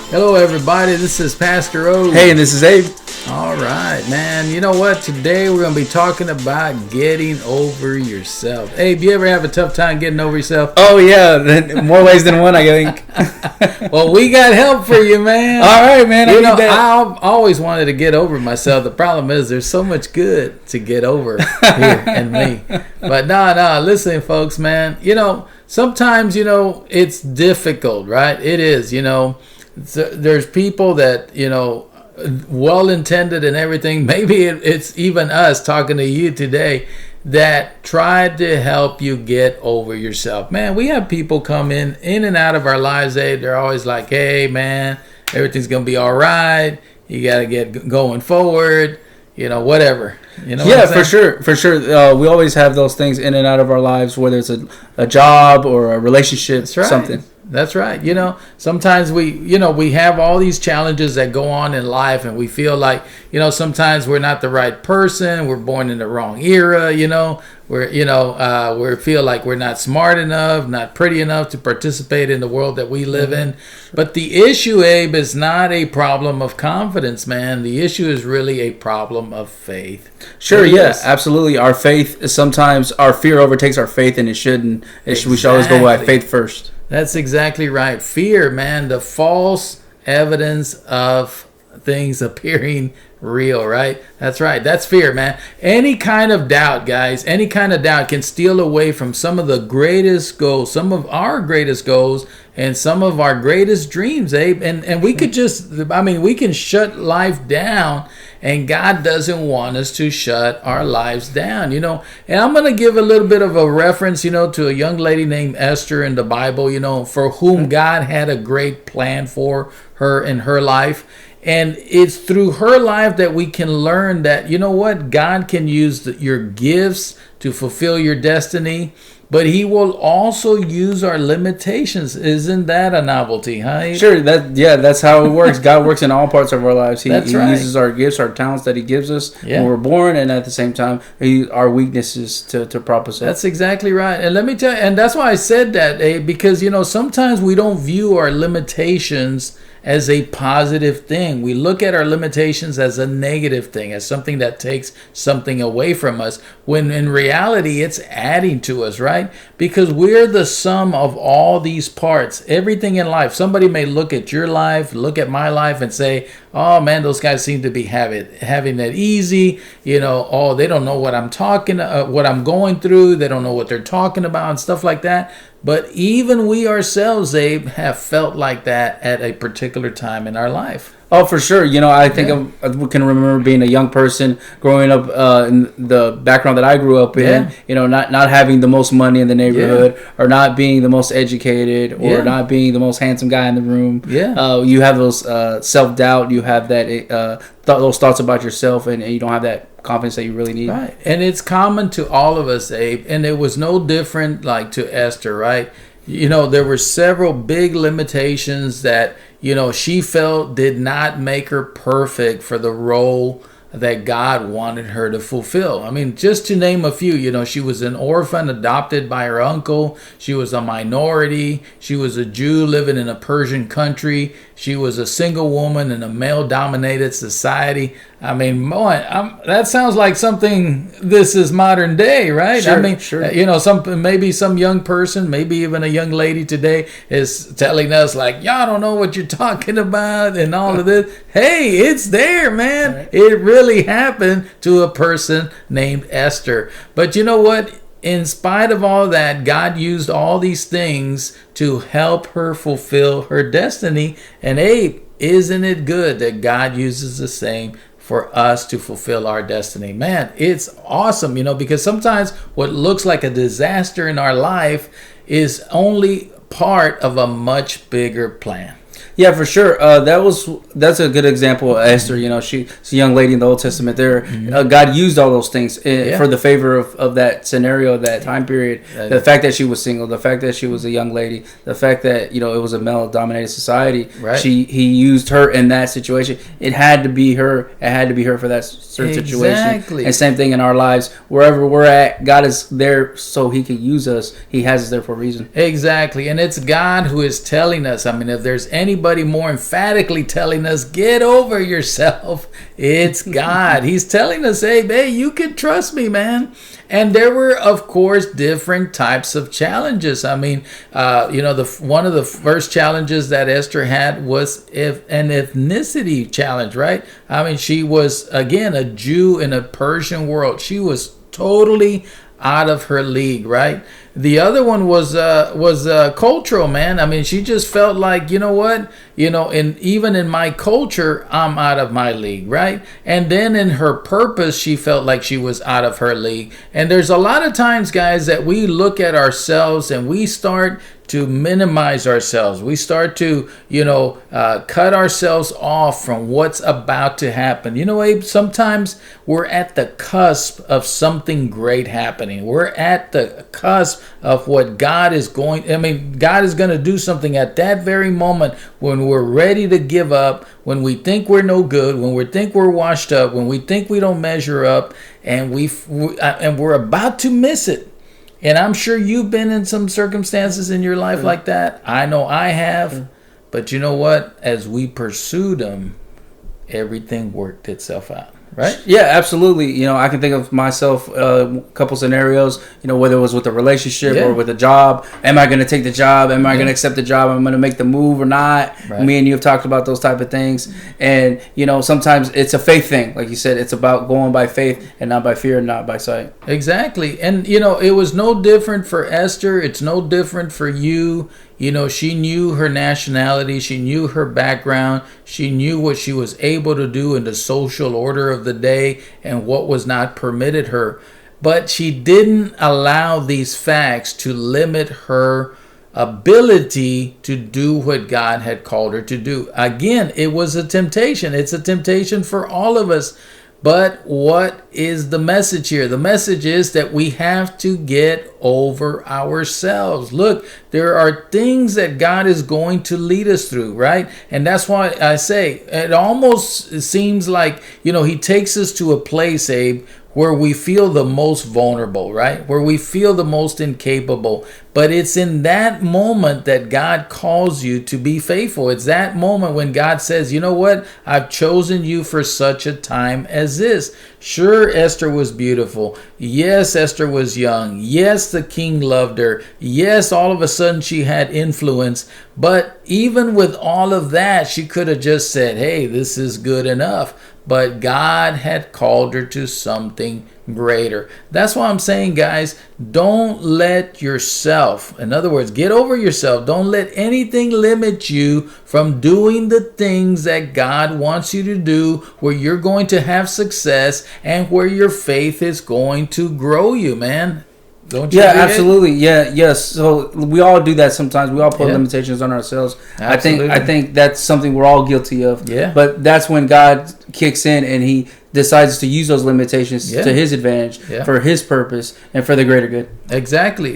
Hello, everybody. This is Pastor O. Hey, and this is Abe. All right, man. You know what? Today we're going to be talking about getting over yourself. Abe, you ever have a tough time getting over yourself? Oh, yeah. More ways than one, I think. Well, we got help for you, man. All right, man. I always wanted to get over myself. The problem is there's so much good to get over here in me. But no. Listen, folks, man. Sometimes, it's difficult, right? It is, There's people that, well-intended and everything. Maybe it's even us talking to you today that tried to help you get over yourself. Man, we have people come in and out of our lives. They're always like, hey, man, everything's going to be all right. You got to get going forward, whatever. For sure. We always have those things in and out of our lives, whether it's a job or a relationship, something. That's right. Sometimes we have all these challenges that go on in life, and we feel like, sometimes we're not the right person. We're born in the wrong era. We feel like we're not smart enough, not pretty enough to participate in the world that we live in. But the issue, Abe, is not a problem of confidence, man. The issue is really a problem of faith. Sure, yeah, absolutely. Our faith, sometimes our fear overtakes our faith, and it shouldn't. We should always go by faith first. That's exactly right. Fear, man, the false evidence of things appearing real, right? That's right. That's fear, man. Any kind of doubt, guys, any kind of doubt can steal away from some of the greatest goals, some of our greatest goals, and some of our greatest dreams, Abe. And we could we can shut life down, and God doesn't want us to shut our lives down, And I'm going to give a little bit of a reference, to a young lady named Esther in the Bible, for whom God had a great plan for her in her life. And it's through her life that we can learn that, God can use your gifts to fulfill your destiny, but he will also use our limitations. Isn't that a novelty, huh? Sure, that's how it works. God works in all parts of our lives. He uses our gifts, our talents that he gives us when we're born, and at the same time, our weaknesses to prop us up. That's exactly right. And let me tell you, and that's why I said that, because, sometimes we don't view our limitations as a positive thing. We look at our limitations as a negative thing, as something that takes something away from us, when in reality it's adding to us, right? Because we're the sum of all these parts, everything in life. Somebody may look at your life, look at my life, and say, oh man, those guys seem to be having it easy. They don't know what I'm going through. They don't know what they're talking about and stuff like that. But even we ourselves, Abe, have felt like that at a particular time in our life. Oh, for sure. I think I can remember being a young person growing up in the background that I grew up in, not having the most money in the neighborhood or not being the most educated or not being the most handsome guy in the room. Yeah. You have those self-doubt. You have that those thoughts about yourself, and you don't have that confidence that you really need. Right. And it's common to all of us, Abe, and it was no different like to Esther, right? There were several big limitations that, she felt did not make her perfect for the role that God wanted her to fulfill. I mean, just to name a few, she was an orphan adopted by her uncle. She was a minority. She was a Jew living in a Persian country. She was a single woman in a male-dominated society. I mean, that sounds like something. This is modern day, right? Sure. Maybe some young person, maybe even a young lady today is telling us like, y'all don't know what you're talking about and all of this. Hey, it's there, man. Right. It really happened to a person named Esther. But you know what? In spite of all that, God used all these things to help her fulfill her destiny. And Abe, isn't it good that God uses the same for us to fulfill our destiny? Man, it's awesome, because sometimes what looks like a disaster in our life is only part of a much bigger plan. Yeah, for sure. That's a good example of Esther. She's a young lady in the Old Testament. There, God used all those things for the favor of that scenario, that time period. The fact that she was single, the fact that she was a young lady, the fact that it was a male-dominated society. Right. He used her in that situation. It had to be her. It had to be her for that certain situation. And same thing in our lives. Wherever we're at, God is there so He can use us. He has us there for a reason. Exactly, and it's God who is telling us. I mean, if there's anybody anybody more emphatically telling us, get over yourself, it's God. He's telling us, hey, you can trust me, man. And there were, of course, different types of challenges. I mean, one of the first challenges that Esther had was an ethnicity challenge, right? I mean, she was, again, a Jew in a Persian world. She was totally out of her league, right? The other one was cultural, man. I mean, she just felt like, you know what, and even in my culture, I'm out of my league, right? And then in her purpose, she felt like she was out of her league. And there's a lot of times, guys, that we look at ourselves and we start to minimize ourselves. We start to, cut ourselves off from what's about to happen. Abe, sometimes we're at the cusp of something great happening. We're at the cusp of what God is going to do something at that very moment when we're ready to give up, when we think we're no good, when we think we're washed up, when we think we don't measure up, and we're about to miss it. And I'm sure you've been in some circumstances in your life like that. I know I have. But you know what? As we pursued them, everything worked itself out. Right? Yeah, absolutely. I can think of myself a couple scenarios, whether it was with a relationship or with a job. Am I going to take the job? Am I going to accept the job? Am I going to make the move or not? Right. Me and you have talked about those type of things. And, sometimes it's a faith thing. Like you said, it's about going by faith and not by fear and not by sight. Exactly. And, it was no different for Esther. It's no different for you. She knew her nationality. She knew her background. She knew what she was able to do in the social order of the day and what was not permitted her. But she didn't allow these facts to limit her ability to do what God had called her to do. Again, it was a temptation. It's a temptation for all of us. But what is the message here? The message is that we have to get over ourselves. Look, there are things that God is going to lead us through, right? And that's why I say it almost seems like, he takes us to a place, Abe, where we feel the most vulnerable, right? Where we feel the most incapable. But it's in that moment that God calls you to be faithful. It's that moment when God says, you know what? I've chosen you for such a time as this. Sure, Esther was beautiful. Yes, Esther was young. Yes, the king loved her. Yes, all of a sudden she had influence. But even with all of that, she could have just said, hey, this is good enough. But God had called her to something greater. That's why I'm saying, guys, don't let yourself, in other words, get over yourself. Don't let anything limit you from doing the things that God wants you to do, where you're going to have success and where your faith is going to grow you, man. Don't you? Yeah, absolutely. Yeah, yes. So we all do that sometimes. We all put limitations on ourselves. Absolutely. I think that's something we're all guilty of. Yeah. But that's when God kicks in and He decides to use those limitations to His advantage, for His purpose and for the greater good. Exactly.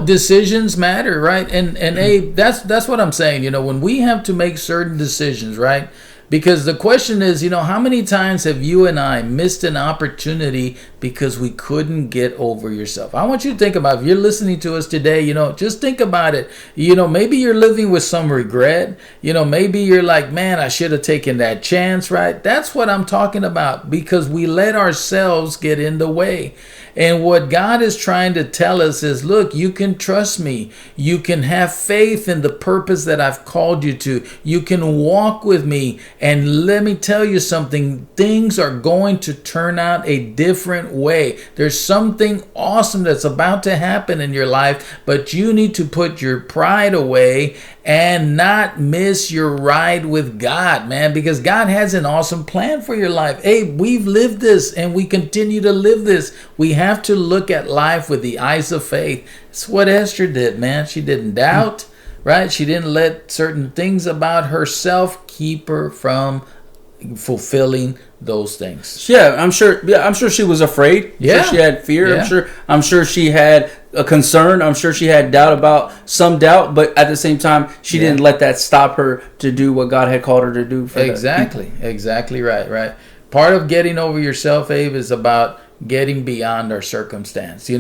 Decisions matter, right? And Abe, that's what I'm saying. When we have to make certain decisions, right? Because the question is, how many times have you and I missed an opportunity because we couldn't get over yourself? I want you to think about, if you're listening to us today, just think about it. Maybe you're living with some regret. Maybe you're like, man, I should have taken that chance, right? That's what I'm talking about, because we let ourselves get in the way. And what God is trying to tell us is, look, you can trust me. You can have faith in the purpose that I've called you to. You can walk with me. And let me tell you something, things are going to turn out a different way. There's something awesome that's about to happen in your life, but you need to put your pride away and not miss your ride with God, man, because God has an awesome plan for your life. Hey, we've lived this and we continue to live this. We have to look at life with the eyes of faith. It's what Esther did, man. She didn't doubt, right? She didn't let certain things about herself keep her from fulfilling those things. I'm sure she was afraid. Yeah. Sure she had fear. I'm sure she had a concern. I'm sure she had some doubt, but at the same time, she didn't let that stop her to do what God had called her to do. Exactly right. Part of getting over yourself, Abe, is about getting beyond our circumstance,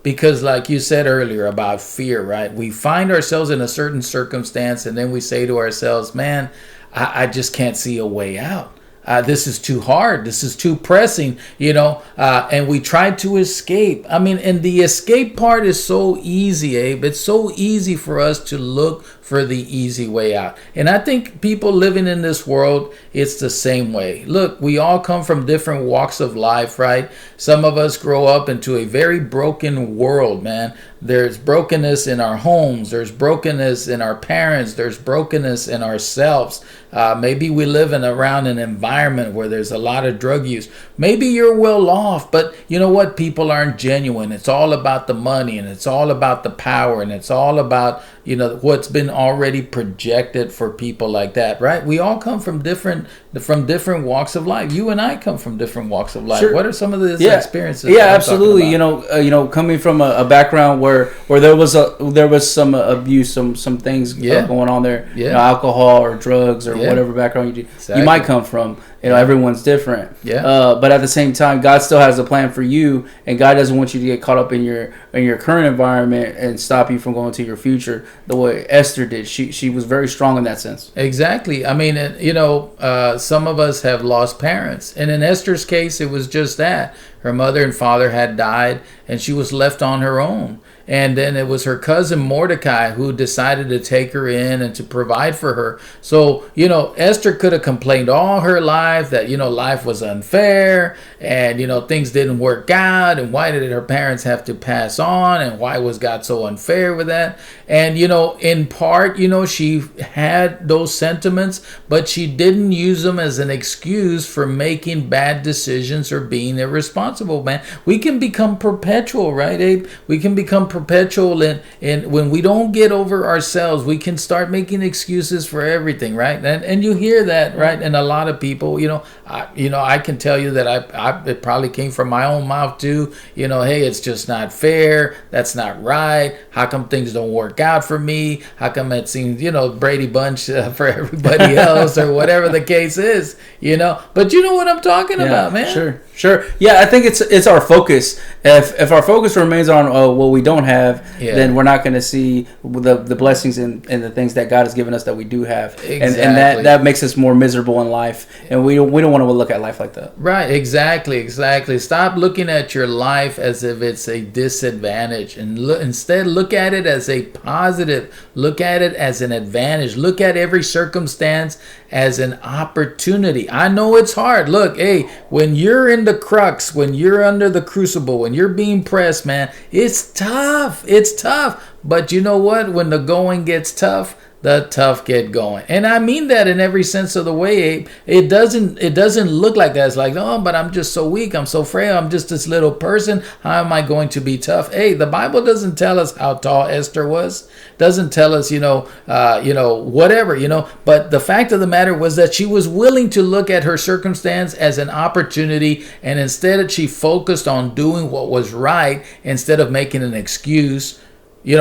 because like you said earlier about fear, right? We find ourselves in a certain circumstance and then we say to ourselves, man, I just can't see a way out. This is too hard. This is too pressing, and we try to escape. I mean, and the escape part is so easy, Abe. It's so easy for us to look for the easy way out. And I think people living in this world, it's the same way. Look, we all come from different walks of life, right? Some of us grow up into a very broken world, man. There's brokenness in our homes. There's brokenness in our parents. There's brokenness in ourselves. Maybe we live around an environment where there's a lot of drug use. Maybe you're well off, but you know what? People aren't genuine. It's all about the money, and it's all about the power, and it's all about what's been already projected for people like that, right? We all come from different walks of life. You and I come from different walks of life. Sure. What are some of those experiences? Yeah, absolutely. Coming from a background where there was some abuse, some things going on there. Yeah. Alcohol or drugs or whatever background you might come from. Everyone's different. Yeah. But at the same time, God still has a plan for you, and God doesn't want you to get caught up in your current environment and stop you from going to your future the way Esther did. She was very strong in that sense. Exactly. I mean, some of us have lost parents, and in Esther's case, it was just that. Her mother and father had died, and she was left on her own. And then it was her cousin Mordecai who decided to take her in and to provide for her. So, Esther could have complained all her life that, life was unfair and, things didn't work out. And why did her parents have to pass on? And why was God so unfair with that? And, in part, she had those sentiments, but she didn't use them as an excuse for making bad decisions or being irresponsible, man. We can become perpetual, right, Abe? We can become perpetual, and when we don't get over ourselves, we can start making excuses for everything, right? And you hear that, right? And a lot of people, I can tell you that it probably came from my own mouth too. Hey, it's just not fair. That's not right. How come things don't work out for me? How come it seems, Brady Bunch for everybody else or whatever the case is, But you know what I'm talking about, man. Sure. Yeah, I think it's our focus. If our focus remains on what we don't have, then we're not going to see the blessings and the things that God has given us that we do have. Exactly. And that makes us more miserable in life. And we don't want to look at life like that. Right, exactly. Stop looking at your life as if it's a disadvantage, and instead look at it as a positive. Look at it as an advantage. Look at every circumstance as an opportunity. I know it's hard. Look, hey, when you're in the crux, when you're under the crucible, when you're being pressed, man, it's tough. But you know what? When the going gets tough, the tough get going. And I mean that in every sense of the way, Abe. It doesn't look like that. It's like, oh, but I'm just so weak. I'm so frail. I'm just this little person. How am I going to be tough? Hey, the Bible doesn't tell us how tall Esther was. Doesn't tell us, whatever, But the fact of the matter was that she was willing to look at her circumstance as an opportunity, and instead she focused on doing what was right instead of making an excuse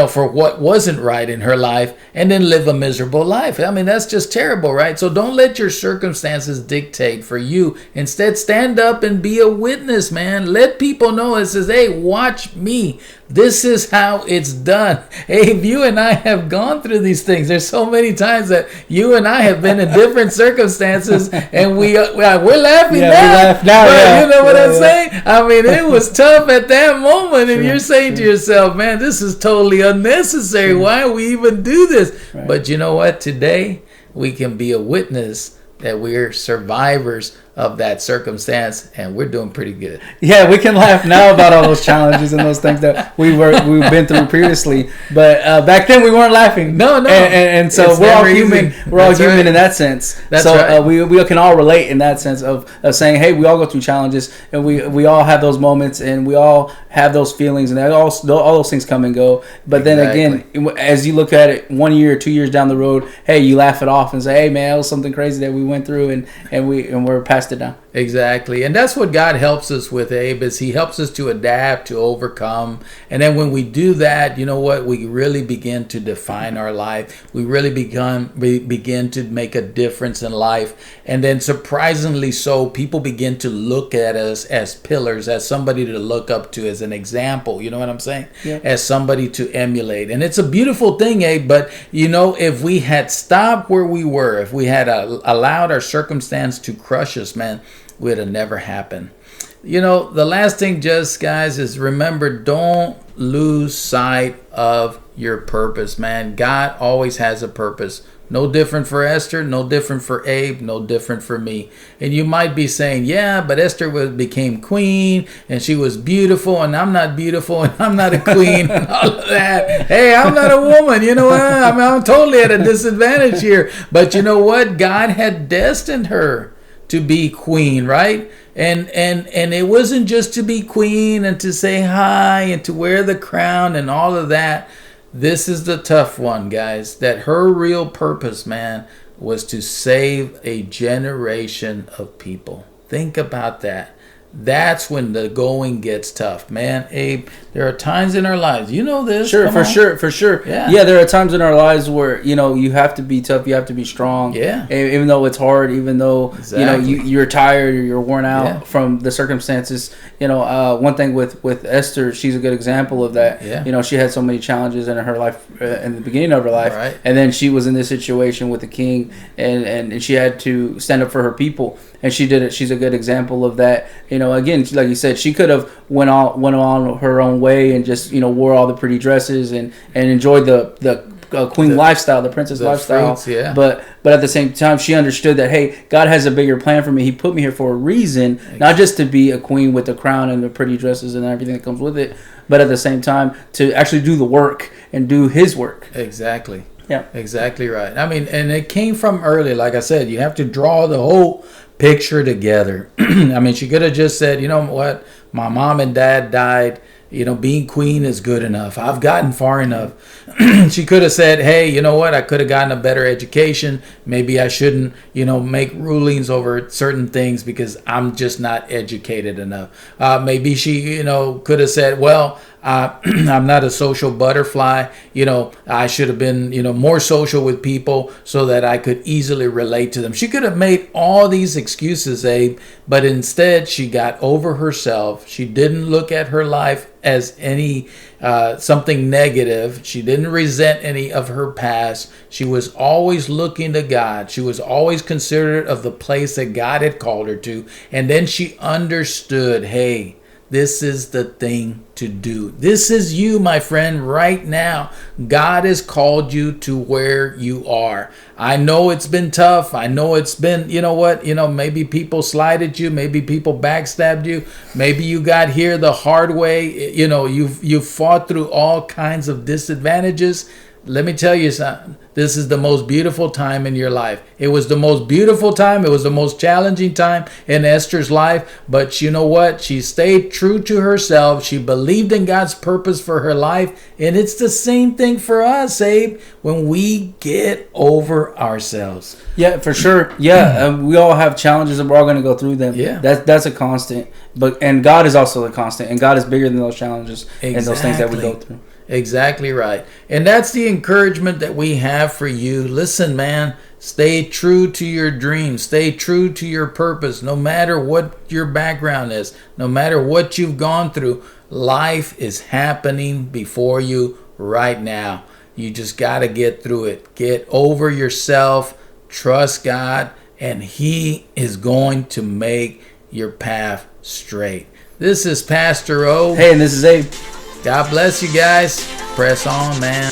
for what wasn't right in her life, and then live a miserable life. I mean, that's just terrible, right? So don't let your circumstances dictate for you. Instead, stand up and be a witness, man. Let people know. It says, hey, watch me. This is how it's done. Hey, you and I have gone through these things. There's so many times that you and I have been in different circumstances, and we're laughing now. We laugh now, but you know what I'm saying? I mean, it was tough at that moment, and you're saying to yourself, man, this is totally unnecessary. Why do we even do this? Right. But you know what? Today, we can be a witness that we're survivors of that circumstance, and we're doing pretty good. Yeah, we can laugh now about all those challenges and those things that we've been through previously, but back then we weren't laughing. No, and so we're all human. We're all human in that sense. That's right. We can all relate in that sense of saying, hey, we all go through challenges, and we all have those moments, and we all have those feelings, and all those things come and go. But then again, as you look at it 1 year, 2 years down the road, hey, you laugh it off and say, hey, man, it was something crazy that we went through, and we're past it now. Exactly. And that's what God helps us with, Abe, is he helps us to adapt, to overcome. And then when we do that, you know what? We really begin to define our life. We really begin to make a difference in life. And then surprisingly so, people begin to look at us as pillars, as somebody to look up to, as an example. You know what I'm saying? Yeah. As somebody to emulate. And it's a beautiful thing, Abe. But, you know, if we had stopped where we were, if we had allowed our circumstance to crush us, man, would have never happened. You know, the last thing, just guys, is remember, don't lose sight of your purpose, man. God always has a purpose. No different for Esther, no different for Abe, no different for me. And you might be saying, yeah, but Esther became queen and she was beautiful and I'm not beautiful and I'm not a queen and all of that. Hey, I'm not a woman. You know what? I'm totally at a disadvantage here. But you know what? God had destined her to be queen, right? And it wasn't just to be queen and to say hi and to wear the crown and all of that. This is the tough one, guys, that her real purpose, man, was to save a generation of people. Think about that. That's when the going gets tough, man. Abe, there are times in our lives, you know this. Sure, for sure. Yeah, there are times in our lives where, you know, you have to be tough, you have to be strong. Yeah. Even though it's hard, even though, exactly, you know, you're tired or you're worn out from the circumstances. You know, one thing with Esther, she's a good example of that. Yeah. You know, she had so many challenges in her life, in the beginning of her life. Right. And then she was in this situation with the king and she had to stand up for her people. And she did it. She's a good example of that. You know, again, like you said, she could have went on her own way and just, you know, wore all the pretty dresses and enjoyed the queen lifestyle, the princess lifestyle. Fruits, yeah. But at the same time, she understood that, hey, God has a bigger plan for me. He put me here for a reason, not just to be a queen with the crown and the pretty dresses and everything that comes with it, but at the same time to actually do the work and do His work. Exactly. Yeah. Exactly right. I mean, and it came from early. Like I said, you have to draw the whole picture together. I mean, she could have just said, you know what, my mom and dad died. You know, being queen is good enough. I've gotten far enough. She could have said, hey, you know what? I could have gotten a better education. Maybe I shouldn't, you know, make rulings over certain things because I'm just not educated enough. Maybe she, you know, could have said, well, I'm not a social butterfly. You know, I should have been, you know, more social with people so that I could easily relate to them. She could have made all these excuses, Abe, but instead she got over herself. She didn't look at her life as any something negative. She didn't resent any of her past. She was always looking to God. She was always considerate of the place that God had called her to. And then she understood, hey, this is the thing to do. This is you, my friend, right now. God has called you to where you are. I know it's been tough. I know it's been, you know what, you know, maybe people slighted you. Maybe people backstabbed you. Maybe you got here the hard way. You know, you've fought through all kinds of disadvantages. Let me tell you something. This is the most beautiful time in your life. It was the most beautiful time. It was the most challenging time in Esther's life. But you know what? She stayed true to herself. She believed in God's purpose for her life. And it's the same thing for us, Abe, when we get over ourselves. Yeah, for sure. Yeah, we all have challenges and we're all going to go through them. Yeah. That's a constant. And God is also a constant. And God is bigger than those challenges and those things that we go through. Exactly right. And that's the encouragement that we have for you. Listen, man, stay true to your dreams. Stay true to your purpose. No matter what your background is, no matter what you've gone through, life is happening before you right now. You just got to get through it. Get over yourself. Trust God, and He is going to make your path straight. This is Pastor O. Hey, and this is Abe. God bless you guys. Press on, man.